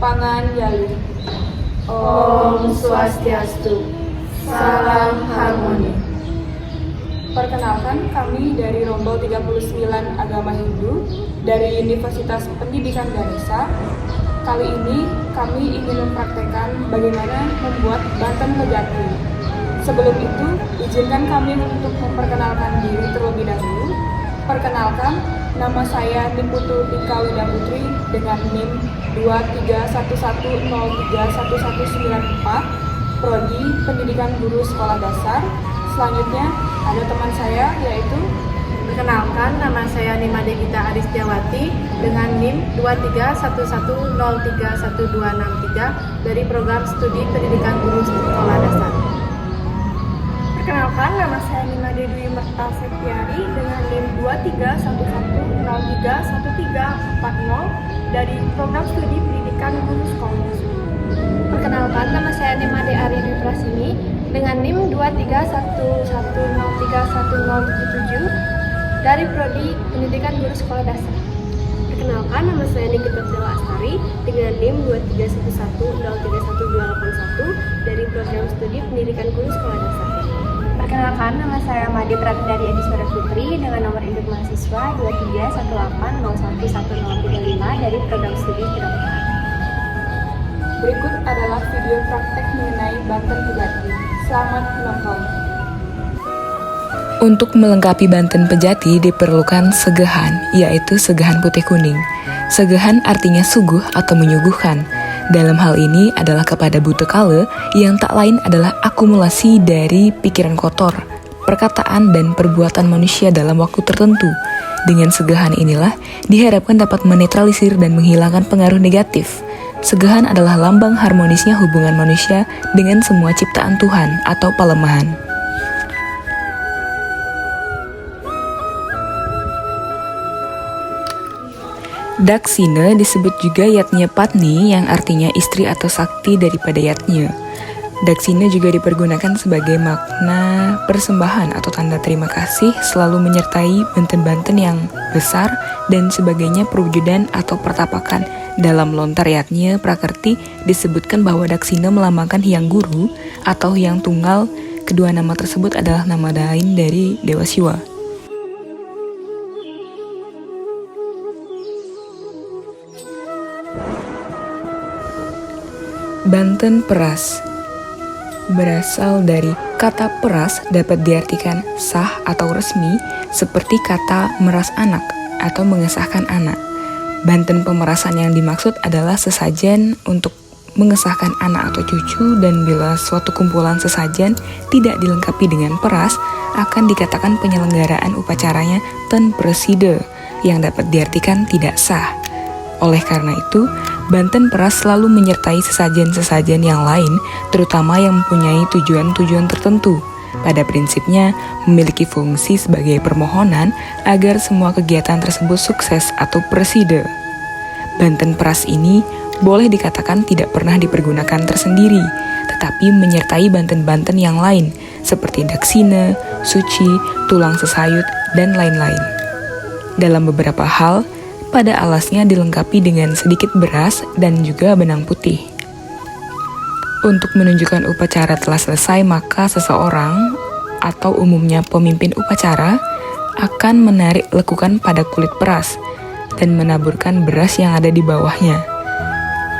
Pangan Yali. Om Swastiastu. Salam harmoni. Perkenalkan, kami dari Rombol 39 Agama Hindu dari Universitas Pendidikan Ganesha. Kali ini kami ingin mempraktekkan bagaimana membuat Banten Pejati. Sebelum itu, izinkan kami untuk memperkenalkan diri terlebih dahulu. Perkenalkan, nama saya Niputu Tika Winda Putri dengan NIM 23110311194, Prodi Pendidikan Guru Sekolah Dasar. Selanjutnya ada teman saya yaitu Perkenalkan, nama saya Nima Devita Aristiawati dengan NIM 23110311263 dari Program Studi Pendidikan Guru Sekolah Dasar. Perkenalkan, nama saya Nima Dedwi Merta Septiari dengan NIM 23110331340 dari Program Studi Pendidikan Guru Sekolah Dasar. Perkenalkan, nama saya Nimade Ari Dwi Prasini dengan NIM 23110331077 dari Prodi Pendidikan Guru Sekolah Dasar. Perkenalkan, nama saya Nikita Dewa Astari dengan NIM 23110311281 dari Program Studi Pendidikan Guru Sekolah Dasar. Perkenalkan, nama saya Made Pratidari Adiswara Putri dengan nomor induk mahasiswa 231801135 dari Program Studi Kedokteran. berikut adalah video praktek mengenai Banten Pejati. Selamat menonton. Untuk melengkapi Banten Pejati diperlukan segehan, yaitu segehan putih kuning. Segehan artinya suguh atau menyuguhkan. Dalam hal ini adalah kepada butekale yang tak lain adalah akumulasi dari pikiran kotor, perkataan dan perbuatan manusia dalam waktu tertentu. Dengan segehan inilah diharapkan dapat menetralisir dan menghilangkan pengaruh negatif. Segehan adalah lambang harmonisnya hubungan manusia dengan semua ciptaan Tuhan atau palemahan. Daksina disebut juga Yatnya Patni yang artinya istri atau sakti daripada Yatnya. Daksina juga dipergunakan sebagai makna persembahan atau tanda terima kasih selalu menyertai banten-banten yang besar dan sebagainya perwujudan atau pertapakan. Dalam lontar Yatnya Prakerti disebutkan bahwa Daksina melambangkan Hyang Guru atau Hyang Tunggal. Kedua nama tersebut adalah nama lain dari Dewa Siwa. Banten Peras berasal dari kata peras, dapat diartikan sah atau resmi seperti kata meras anak atau mengesahkan anak. Banten pemerasan yang dimaksud adalah sesajen untuk mengesahkan anak atau cucu, dan bila suatu kumpulan sesajen tidak dilengkapi dengan peras akan dikatakan penyelenggaraan upacaranya ten preside yang dapat diartikan tidak sah. Oleh karena itu, Banten Peras selalu menyertai sesajen-sesajen yang lain, terutama yang mempunyai tujuan-tujuan tertentu. Pada prinsipnya, memiliki fungsi sebagai permohonan agar semua kegiatan tersebut sukses atau preside. Banten Peras ini boleh dikatakan tidak pernah dipergunakan tersendiri, tetapi menyertai banten-banten yang lain, seperti Daksina, Suci, Tulang Sesayut, dan lain-lain. Dalam beberapa hal, pada alasnya dilengkapi dengan sedikit beras dan juga benang putih. Untuk menunjukkan upacara telah selesai, maka seseorang atau umumnya pemimpin upacara akan menarik lekukan pada kulit peras dan menaburkan beras yang ada di bawahnya.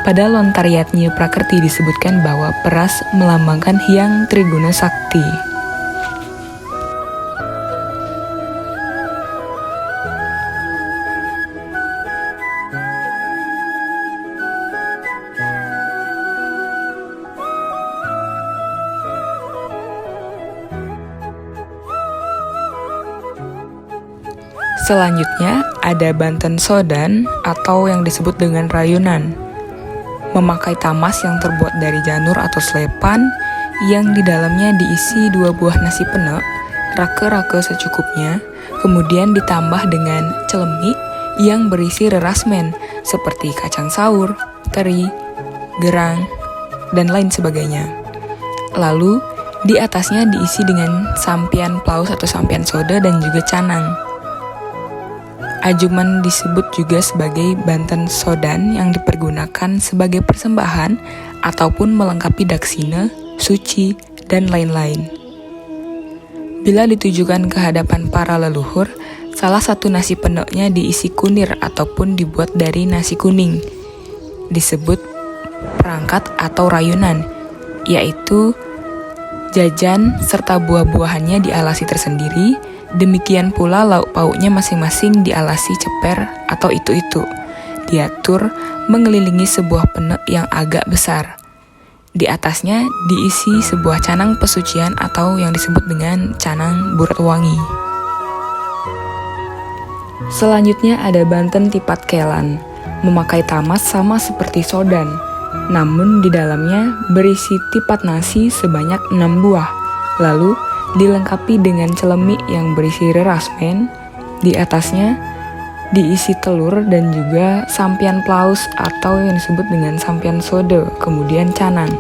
Pada lontar Yatnya Prakerti disebutkan bahwa peras melambangkan Hyang Triguna Sakti. Selanjutnya ada Banten Sodan atau yang disebut dengan rayunan. Memakai tamas yang terbuat dari janur atau selepan yang di dalamnya diisi 2 buah nasi penek, rake-rake secukupnya, kemudian ditambah dengan celemi yang berisi rerasmen seperti kacang saur, teri, gerang, dan lain sebagainya. Lalu di atasnya diisi dengan sampian plaus atau sampian soda dan juga canang. Ajuman disebut juga sebagai Banten Sodan yang dipergunakan sebagai persembahan ataupun melengkapi daksina, suci, dan lain-lain. Bila ditujukan ke hadapan para leluhur, salah satu nasi pendeknya diisi kunir ataupun dibuat dari nasi kuning. Disebut perangkat atau rayunan, yaitu jajan serta buah-buahannya dialasi tersendiri. Demikian pula lauk pauknya masing-masing dialasi ceper atau itu-itu. Diatur mengelilingi sebuah penek yang agak besar. Di atasnya diisi sebuah canang pesucian atau yang disebut dengan canang burat wangi. Selanjutnya ada Banten Tipat Kelan, memakai tamas sama seperti sodan. Namun di dalamnya berisi tipat nasi sebanyak 6 buah. Lalu dilengkapi dengan celemik yang berisi rerasmen. Di atasnya diisi telur dan juga sampian plaus atau yang disebut dengan sampian sode, kemudian canang.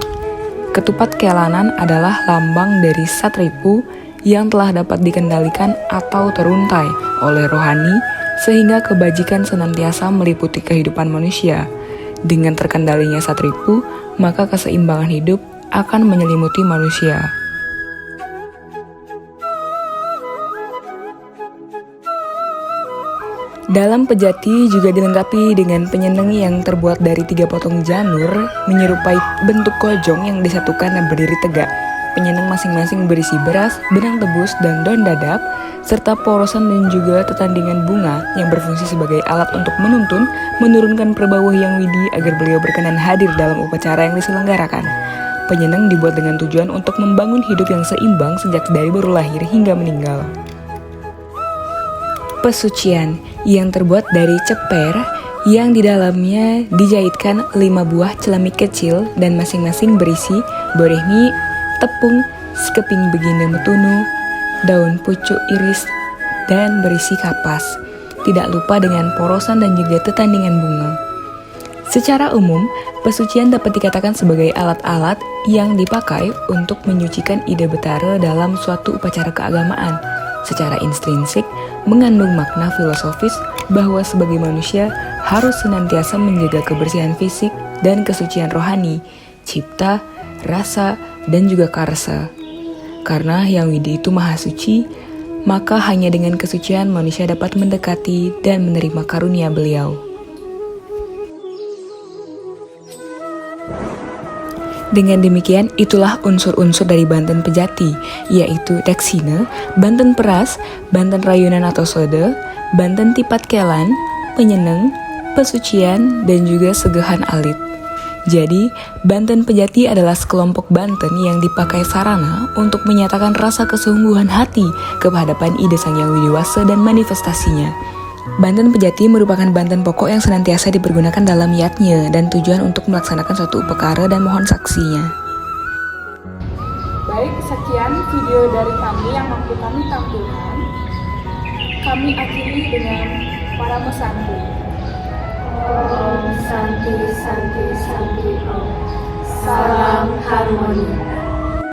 Ketupat kelanan adalah lambang dari satripu yang telah dapat dikendalikan atau teruntai oleh rohani sehingga kebajikan senantiasa meliputi kehidupan manusia. Dengan terkendalinya satripu, maka keseimbangan hidup akan menyelimuti manusia. Dalam pejati juga dilengkapi dengan penyeneng yang terbuat dari 3 potong janur menyerupai bentuk kojong yang disatukan dan berdiri tegak. Penyeneng masing-masing berisi beras, benang tebus, dan daun dadap, serta porosan dan juga tetandingan bunga yang berfungsi sebagai alat untuk menuntun, menurunkan perbawah yang widi agar beliau berkenan hadir dalam upacara yang diselenggarakan. Penyeneng dibuat dengan tujuan untuk membangun hidup yang seimbang sejak dari baru lahir hingga meninggal. Pesucian yang terbuat dari ceper yang di dalamnya dijahitkan 5 buah celemik kecil dan masing-masing berisi borehmi, tepung, sekeping begina metunu, daun pucuk iris, dan berisi kapas. Tidak lupa dengan porosan dan juga tetandingan bunga. Secara umum, pesucian dapat dikatakan sebagai alat-alat yang dipakai untuk menyucikan ide betara dalam suatu upacara keagamaan. Secara intrinsik, mengandung makna filosofis bahwa sebagai manusia harus senantiasa menjaga kebersihan fisik dan kesucian rohani, cipta, rasa, dan juga karsa. Karena Yang Widi itu maha suci, maka hanya dengan kesucian manusia dapat mendekati dan menerima karunia beliau. Dengan demikian, itulah unsur-unsur dari Banten Pejati, yaitu daksina, Banten Peras, Banten Rayunan atau Sode, Banten Tipat Kelan, penyeneng, pesucian, dan juga segehan alit. Jadi, Banten Pejati adalah sekelompok Banten yang dipakai sarana untuk menyatakan rasa kesungguhan hati kehadapan ide Sang Hyang Widiwasa dan manifestasinya. Banten Pejati merupakan banten pokok yang senantiasa dipergunakan dalam yatnya dan tujuan untuk melaksanakan suatu upekara dan mohon saksinya. Baik, sekian video dari kami yang mampu kami tampilkan. Kami akhiri dengan para mesanti. Om Santi Santi Santi Om. Salam harmoni.